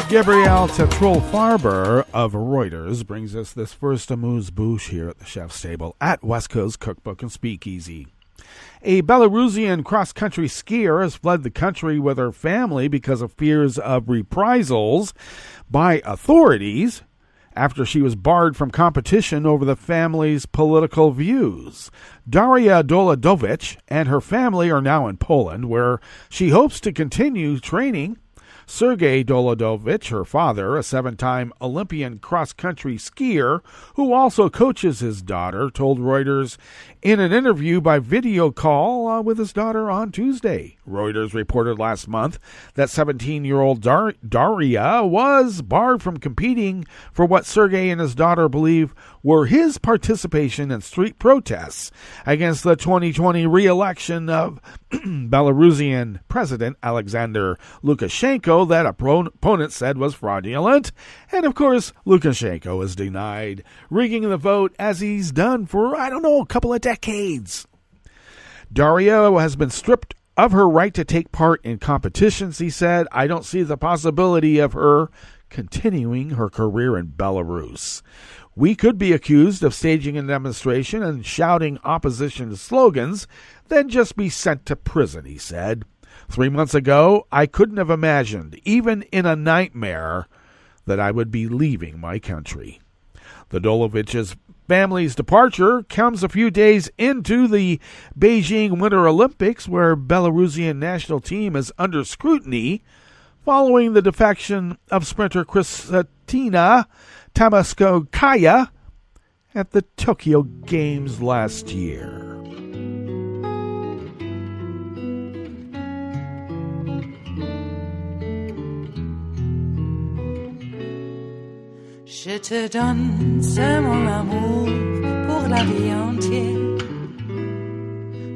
Gabrielle Tetrol-Farber of Reuters brings us this first amuse-bouche here at the chef's table at West Coast Cookbook and Speakeasy. A Belarusian cross-country skier has fled the country with her family because of fears of reprisals by authorities after she was barred from competition over the family's political views. Daria Dolodovich and her family are now in Poland, where she hopes to continue training. Sergei Dolodovich, her father, a 7-time Olympian cross-country skier who also coaches his daughter, told Reuters in an interview by video call with his daughter on Tuesday. Reuters reported last month that 17-year-old Daria was barred from competing for what Sergei and his daughter believe were his participation in street protests against the 2020 re-election of Belarusian President Alexander Lukashenko that opponents said was fraudulent. And of course, Lukashenko has denied rigging the vote as he's done for, a couple of decades. Daria has been stripped of her right to take part in competitions, he said. I don't see the possibility of her continuing her career in Belarus. We could be accused of staging a demonstration and shouting opposition slogans, then just be sent to prison, he said. 3 months ago, I couldn't have imagined, even in a nightmare, that I would be leaving my country. The Dolovich's family's departure comes a few days into the Beijing Winter Olympics, where Belarusian national team is under scrutiny following the defection of sprinter Kristina Tamaskokaya at the Tokyo Games last year. Je te donne c'est mon amour pour la vie entière.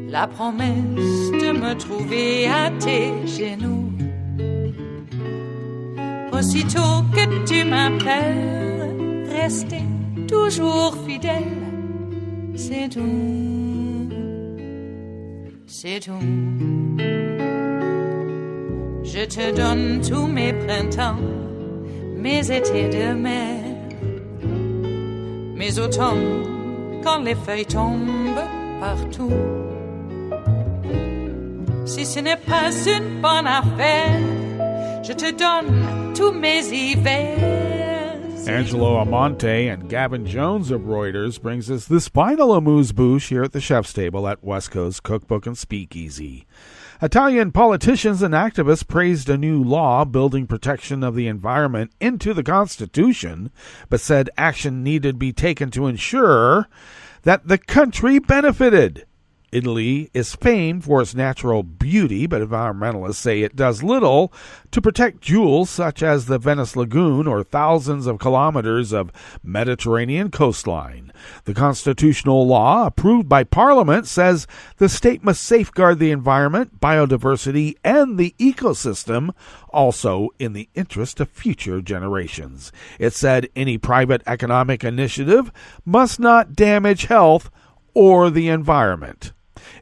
La promesse de me trouver à tes genoux. Aussitôt que tu m'appelles, rester toujours fidèle. C'est tout, c'est tout. Je te donne tous mes printemps, mes étés de mer. Mes automnes, quand les feuilles tombent partout. Si ce n'est pas une bonne affaire, je te donne tous mes hivers. Angelo Amonte and Gavin Jones of Reuters brings us this final amuse-bouche here at the Chef's Table at West Coast Cookbook and Speakeasy. Italian politicians and activists praised a new law building protection of the environment into the Constitution, but said action needed to be taken to ensure that the country benefited. Italy is famed for its natural beauty, but environmentalists say it does little to protect jewels such as the Venice Lagoon or thousands of kilometers of Mediterranean coastline. The constitutional law, approved by Parliament, says the state must safeguard the environment, biodiversity, and the ecosystem, also in the interest of future generations. It said any private economic initiative must not damage health or the environment.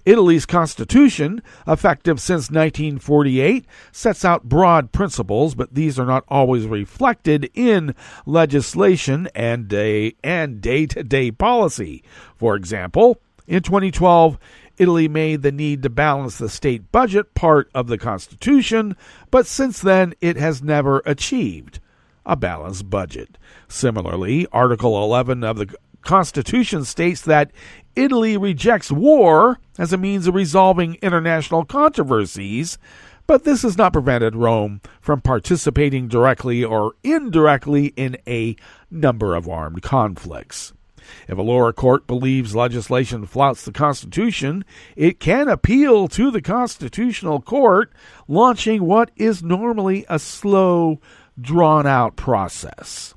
Italy's constitution, effective since 1948, sets out broad principles, but these are not always reflected in legislation and day-to-day policy. For example, in 2012, Italy made the need to balance the state budget part of the Constitution, but since then it has never achieved a balanced budget. Similarly, Article 11 of the Constitution states that Italy rejects war as a means of resolving international controversies, but this has not prevented Rome from participating directly or indirectly in a number of armed conflicts. If a lower court believes legislation flouts the Constitution, it can appeal to the Constitutional Court, launching what is normally a slow, drawn-out process.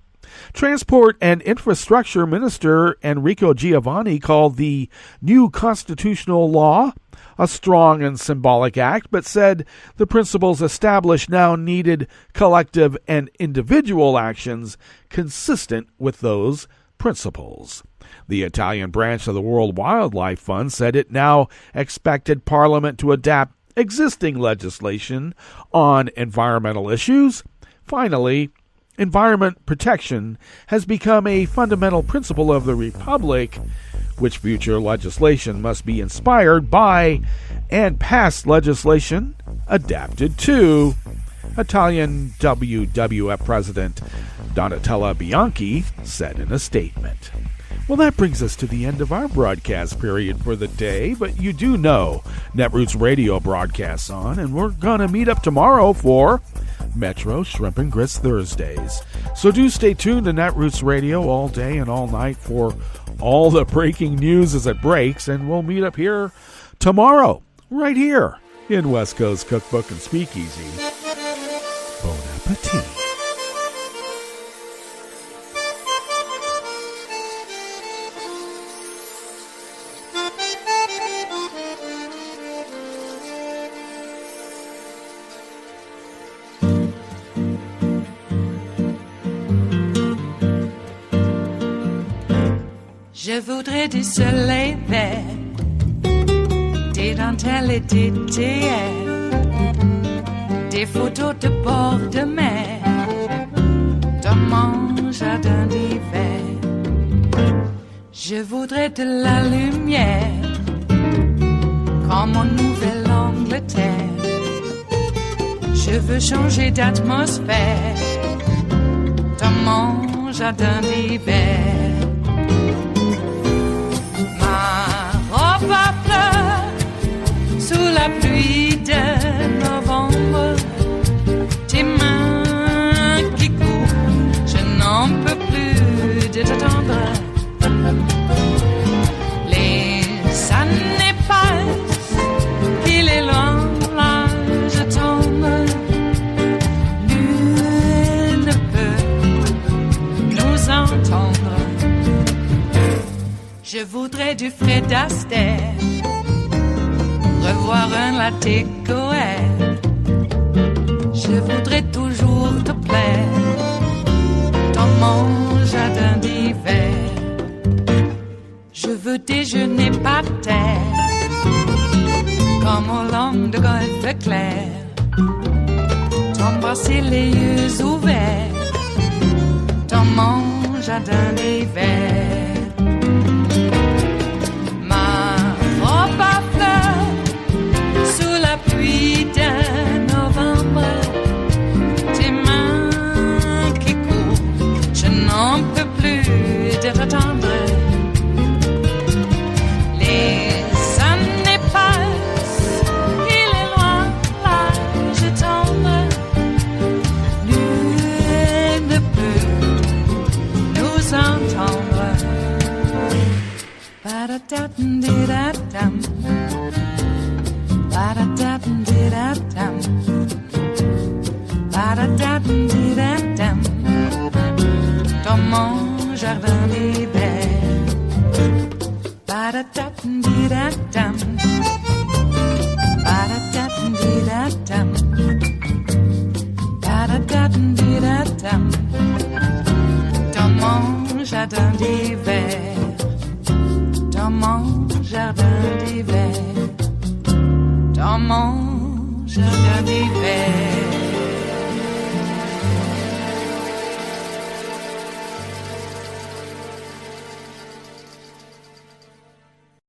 Transport and Infrastructure Minister Enrico Giovanni called the new constitutional law a strong and symbolic act, but said the principles established now needed collective and individual actions consistent with those principles. The Italian branch of the World Wildlife Fund said it now expected Parliament to adapt existing legislation on environmental issues. Finally, environment protection has become a fundamental principle of the Republic, which future legislation must be inspired by and past legislation adapted to. Italian WWF President Donatella Bianchi said in a statement. Well, that brings us to the end of our broadcast period for the day, but you do know Netroots Radio broadcasts on, and we're going to meet up tomorrow for Metro Shrimp and Grits Thursdays. So do stay tuned to Netroots Radio all day and all night for all the breaking news as it breaks, and we'll meet up here tomorrow, right here in West Coast Cookbook and Speakeasy. Bon appetit. Je voudrais du soleil vert, des dentelles et des théières, des photos de bord de mer, dans mon jardin d'hiver. Je voudrais de la lumière, comme en Nouvelle-Angleterre. Je veux changer d'atmosphère, dans mon jardin d'hiver. À fleurs, sous la pluie de novembre, tes mains qui courent, je n'en peux plus de t'attendre. Les années passent, il est loin, là je tombe. Nul ne peut nous entendre. Je voudrais du Fred Astaire, revoir un latte Goël. Je voudrais toujours te plaire dans mon jardin d'hiver. Je veux déjeuner par terre, comme au long de golfe clair. T'embrasser les yeux ouverts dans mon jardin d'hiver. Pluie de novembre, tes mains qui courent, je n'en peux plus de t'attendre. Les années passent, il est loin, là je tombe. Nul ne peut nous entendre. Ba-da-da-dum-di-da-dum. Ba-da-da-dum-di-da-dum. Ba-da-da-dum-di-da-dum. Dans mon jardin d'hiver. Ba-da-da-dum-di-da-dum. Ba-da-da-dum-di-da-dum. Ba-da-da-dum-di-da-dum. Dans mon jardin d'hiver. Dans mon jardin d'hiver. Dans mon jardin d'hiver.